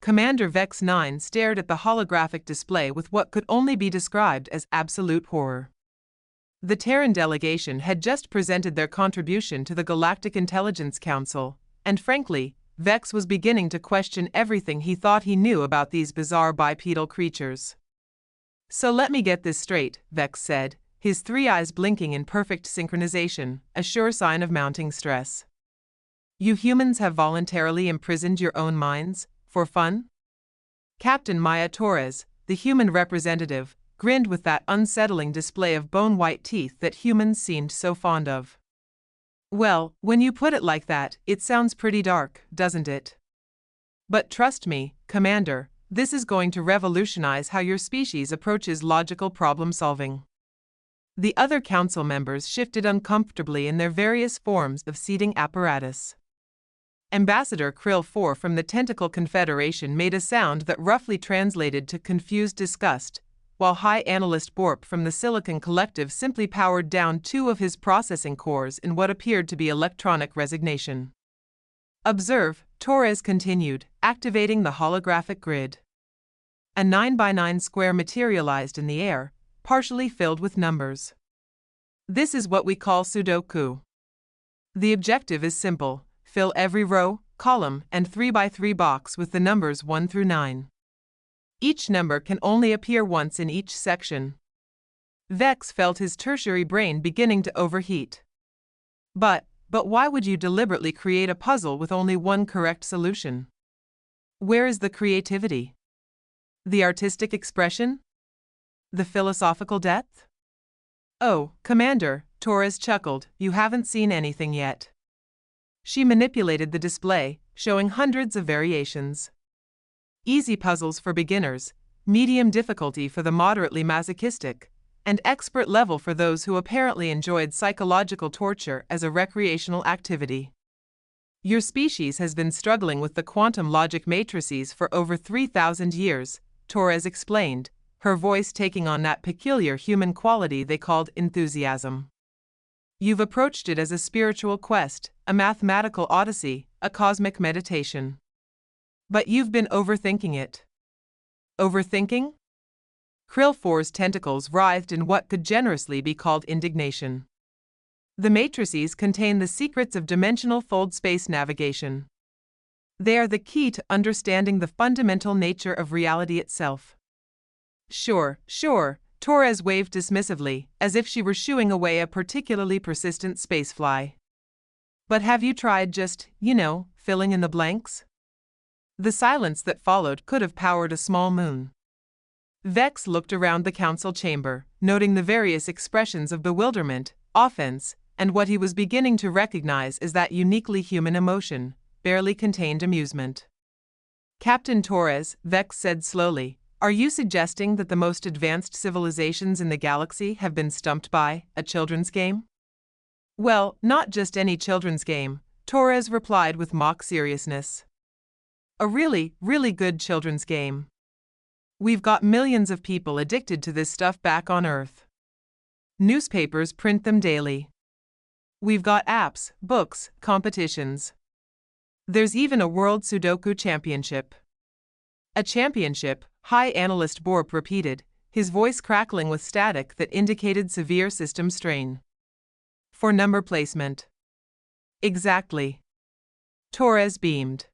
Commander Vex 9 stared at the holographic display with what could only be described as absolute horror. The Terran delegation had just presented their contribution to the Galactic Intelligence Council, and frankly, Vex was beginning to question everything he thought he knew about these bizarre bipedal creatures. "So let me get this straight," Vex said, his three eyes blinking in perfect synchronization, a sure sign of mounting stress. "You humans have voluntarily imprisoned your own minds, for fun?" Captain Maya Torres, the human representative, grinned with that unsettling display of bone-white teeth that humans seemed so fond of. "Well, when you put it like that, it sounds pretty dark, doesn't it? But trust me, Commander, this is going to revolutionize how your species approaches logical problem-solving." The other council members shifted uncomfortably in their various forms of seating apparatus. Ambassador Krill 4 from the Tentacle Confederation made a sound that roughly translated to confused disgust, while High Analyst Borp from the Silicon Collective simply powered down two of his processing cores in what appeared to be electronic resignation. "Observe," Torres continued, activating the holographic grid. A 9x9 square materialized in the air, partially filled with numbers. "This is what we call Sudoku. The objective is simple: fill every row, column, and 3x3 box with the numbers 1 through 9. Each number can only appear once in each section." Vex felt his tertiary brain beginning to overheat. But why would you deliberately create a puzzle with only one correct solution? Where is the creativity? The artistic expression? The philosophical depth? "Oh, Commander," Torres chuckled, "you haven't seen anything yet." She manipulated the display, showing hundreds of variations. Easy puzzles for beginners, medium difficulty for the moderately masochistic, and expert level for those who apparently enjoyed psychological torture as a recreational activity. "Your species has been struggling with the quantum logic matrices for over 3,000 years, Torres explained, her voice taking on that peculiar human quality they called enthusiasm. "You've approached it as a spiritual quest, a mathematical odyssey, a cosmic meditation. But you've been overthinking it." "Overthinking?" Krill 4's tentacles writhed in what could generously be called indignation. "The matrices contain the secrets of dimensional fold space navigation. They are the key to understanding the fundamental nature of reality itself." Sure, Torres waved dismissively, as if she were shooing away a particularly persistent spacefly. "But have you tried just, filling in the blanks?" The silence that followed could have powered a small moon. Vex looked around the council chamber, noting the various expressions of bewilderment, offense, and what he was beginning to recognize as that uniquely human emotion, barely contained amusement. "Captain Torres," Vex said slowly, "are you suggesting that the most advanced civilizations in the galaxy have been stumped by a children's game?" "Well, not just any children's game," Torres replied with mock seriousness. "A really, really good children's game. We've got millions of people addicted to this stuff back on Earth. Newspapers print them daily. We've got apps, books, competitions. There's even a World Sudoku Championship." "A championship," High Analyst Borp repeated, his voice crackling with static that indicated severe system strain. "For number placement." "Exactly." Torres beamed.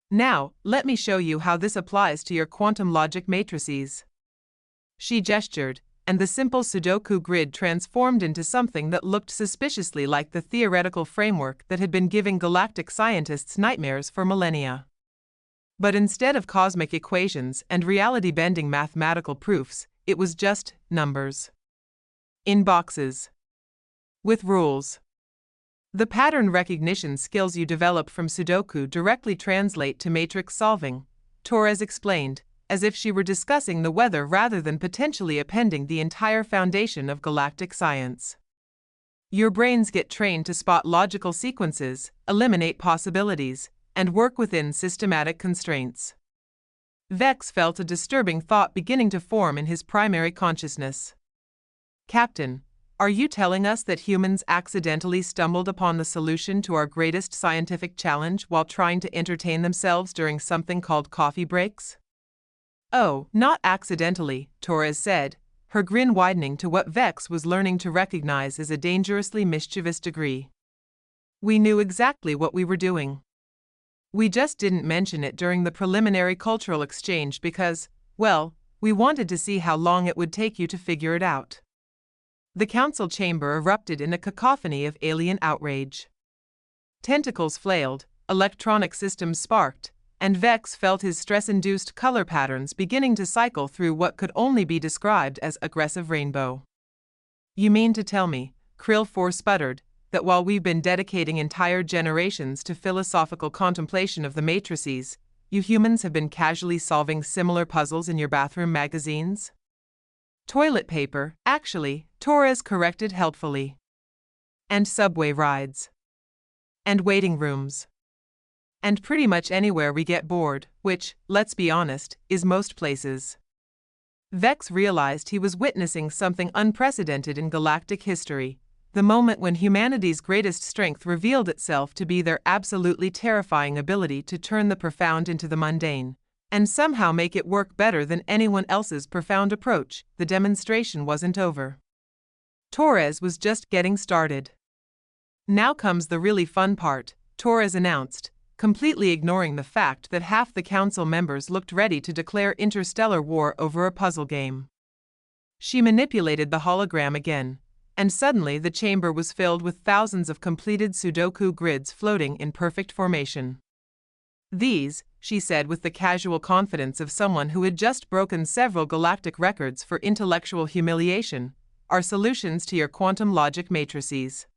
"Now, let me show you how this applies to your quantum logic matrices." She gestured, and the simple Sudoku grid transformed into something that looked suspiciously like the theoretical framework that had been giving galactic scientists nightmares for millennia. But instead of cosmic equations and reality-bending mathematical proofs, it was just numbers. In boxes. With rules. The pattern recognition skills you develop from Sudoku directly translate to matrix solving, Torres explained, as if she were discussing the weather rather than potentially appending the entire foundation of galactic science. Your brains get trained to spot logical sequences, eliminate possibilities, and work within systematic constraints. Vex felt a disturbing thought beginning to form in his primary consciousness. "Captain, Are you telling us that humans accidentally stumbled upon the solution to our greatest scientific challenge while trying to entertain themselves during something called coffee breaks? Oh, not accidentally, Torres said, her grin widening to what Vex was learning to recognize as a dangerously mischievous degree. We knew exactly what we were doing. We just didn't mention it during the preliminary cultural exchange because, well, we wanted to see how long it would take you to figure it out. The council chamber erupted in a cacophony of alien outrage. Tentacles flailed, electronic systems sparked, and Vex felt his stress-induced color patterns beginning to cycle through what could only be described as aggressive rainbow. You mean to tell me, Krill 4 sputtered, that while we've been dedicating entire generations to philosophical contemplation of the matrices, you humans have been casually solving similar puzzles in your bathroom magazines? Toilet paper, actually, Torres corrected helpfully. And subway rides. And waiting rooms. And pretty much anywhere we get bored, which, let's be honest, is most places. Vex realized he was witnessing something unprecedented in galactic history, the moment when humanity's greatest strength revealed itself to be their absolutely terrifying ability to turn the profound into the mundane, and somehow make it work better than anyone else's profound approach. The demonstration wasn't over. Torres was just getting started. Now comes the really fun part, Torres announced, completely ignoring the fact that half the council members looked ready to declare interstellar war over a puzzle game. She manipulated the hologram again, and suddenly the chamber was filled with thousands of completed Sudoku grids floating in perfect formation. These, she said with the casual confidence of someone who had just broken several galactic records for intellectual humiliation, are solutions to your quantum logic matrices.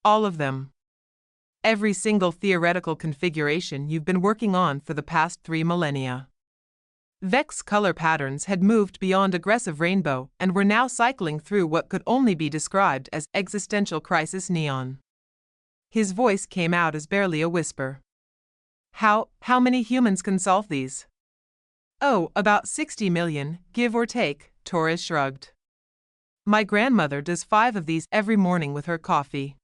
All of them. Every single theoretical configuration you've been working on for the past 3 millennia. Vex color patterns had moved beyond aggressive rainbow and were now cycling through what could only be described as existential crisis neon. His voice came out as barely a whisper. How many humans can solve these? Oh, about 60 million, give or take, Torres shrugged. My grandmother does 5 of these every morning with her coffee.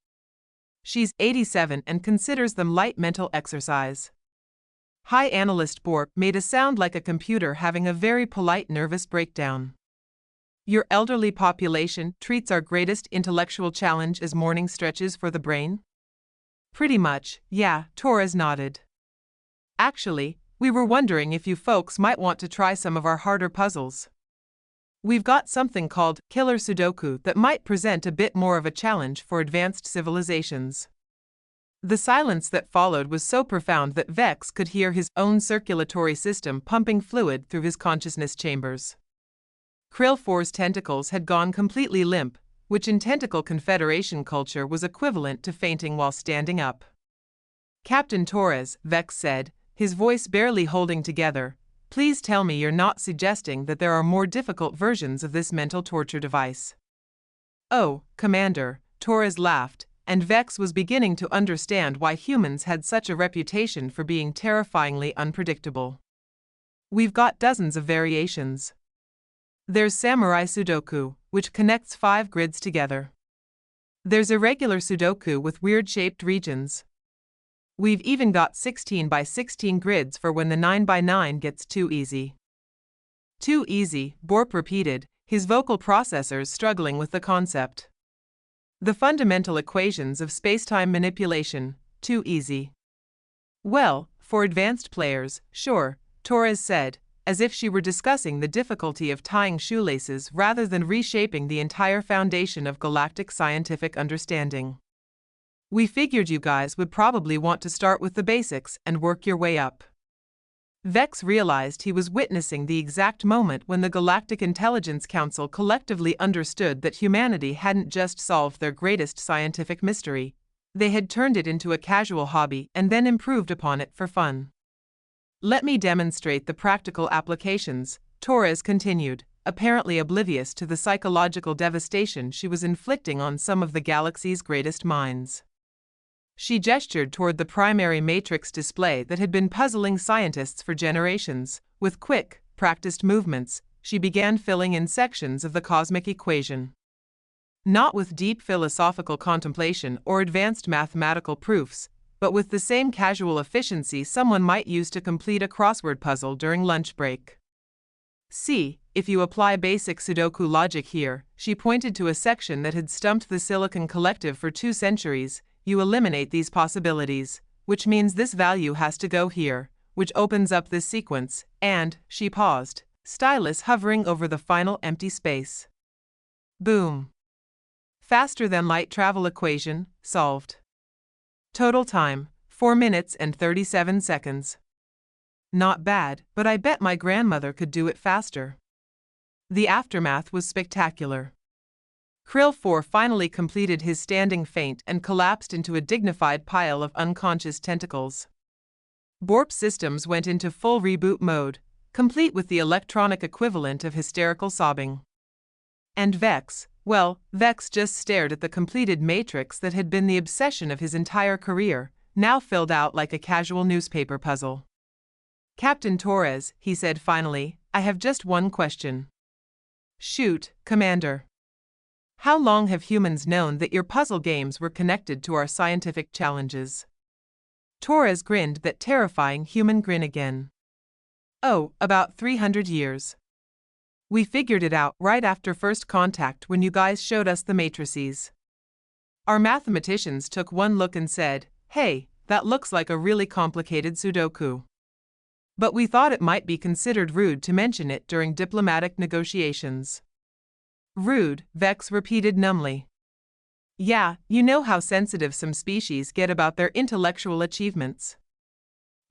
She's 87 and considers them light mental exercise. High Analyst Bork made a sound like a computer having a very polite nervous breakdown. Your elderly population treats our greatest intellectual challenge as morning stretches for the brain? Pretty much, yeah, Torres nodded. Actually, we were wondering if you folks might want to try some of our harder puzzles. We've got something called Killer Sudoku that might present a bit more of a challenge for advanced civilizations. The silence that followed was so profound that Vex could hear his own circulatory system pumping fluid through his consciousness chambers. Krill 4's tentacles had gone completely limp, which in tentacle confederation culture was equivalent to fainting while standing up. Captain Torres, Vex said, his voice barely holding together, please tell me you're not suggesting that there are more difficult versions of this mental torture device. Oh, Commander, Torres laughed, and Vex was beginning to understand why humans had such a reputation for being terrifyingly unpredictable. We've got dozens of variations. There's Samurai Sudoku, which connects 5 grids together. There's irregular Sudoku with weird-shaped regions. We've even got 16 by 16 grids for when the 9 by 9 gets too easy. Too easy, Borp repeated, his vocal processors struggling with the concept. The fundamental equations of spacetime manipulation, too easy. Well, for advanced players, sure, Torres said, as if she were discussing the difficulty of tying shoelaces rather than reshaping the entire foundation of galactic scientific understanding. We figured you guys would probably want to start with the basics and work your way up. Vex realized he was witnessing the exact moment when the Galactic Intelligence Council collectively understood that humanity hadn't just solved their greatest scientific mystery, they had turned it into a casual hobby and then improved upon it for fun. Let me demonstrate the practical applications, Torres continued, apparently oblivious to the psychological devastation she was inflicting on some of the galaxy's greatest minds. She gestured toward the primary matrix display that had been puzzling scientists for generations. With quick, practiced movements, she began filling in sections of the cosmic equation. Not with deep philosophical contemplation or advanced mathematical proofs, but with the same casual efficiency someone might use to complete a crossword puzzle during lunch break. See, if you apply basic Sudoku logic here, she pointed to a section that had stumped the Silicon Collective for 2 centuries, you eliminate these possibilities, which means this value has to go here, which opens up this sequence, and, she paused, stylus hovering over the final empty space. Boom. Faster than light travel equation, solved. Total time, 4 minutes and 37 seconds. Not bad, but I bet my grandmother could do it faster. The aftermath was spectacular. Krill 4 finally completed his standing feint and collapsed into a dignified pile of unconscious tentacles. Borp systems went into full reboot mode, complete with the electronic equivalent of hysterical sobbing. And Vex, well, Vex just stared at the completed matrix that had been the obsession of his entire career, now filled out like a casual newspaper puzzle. Captain Torres, he said finally, I have just one question. Shoot, Commander. How long have humans known that your puzzle games were connected to our scientific challenges? Torres grinned that terrifying human grin again. Oh, about 300 years. We figured it out right after first contact when you guys showed us the matrices. Our mathematicians took one look and said, hey, that looks like a really complicated Sudoku. But we thought it might be considered rude to mention it during diplomatic negotiations. Rude, Vex repeated numbly. Yeah, you know how sensitive some species get about their intellectual achievements.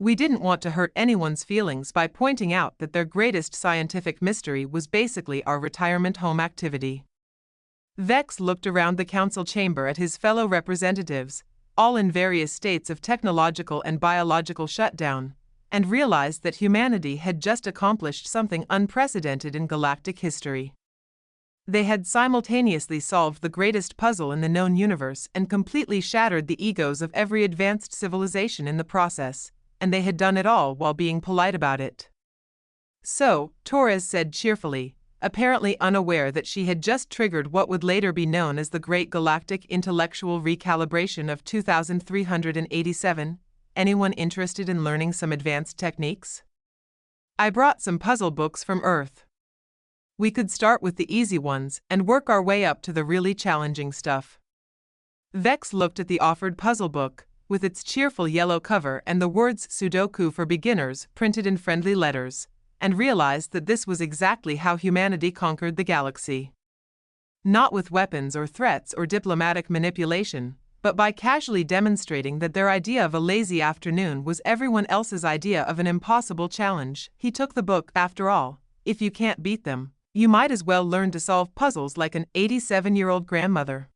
We didn't want to hurt anyone's feelings by pointing out that their greatest scientific mystery was basically our retirement home activity. Vex looked around the council chamber at his fellow representatives, all in various states of technological and biological shutdown, and realized that humanity had just accomplished something unprecedented in galactic history. They had simultaneously solved the greatest puzzle in the known universe and completely shattered the egos of every advanced civilization in the process, and they had done it all while being polite about it. So, Torres said cheerfully, apparently unaware that she had just triggered what would later be known as the Great Galactic Intellectual Recalibration of 2387, anyone interested in learning some advanced techniques? I brought some puzzle books from Earth. We could start with the easy ones and work our way up to the really challenging stuff. Vex looked at the offered puzzle book, with its cheerful yellow cover and the words Sudoku for Beginners printed in friendly letters, and realized that this was exactly how humanity conquered the galaxy. Not with weapons or threats or diplomatic manipulation, but by casually demonstrating that their idea of a lazy afternoon was everyone else's idea of an impossible challenge. He took the book. After all, if you can't beat them, you might as well learn to solve puzzles like an 87-year-old grandmother.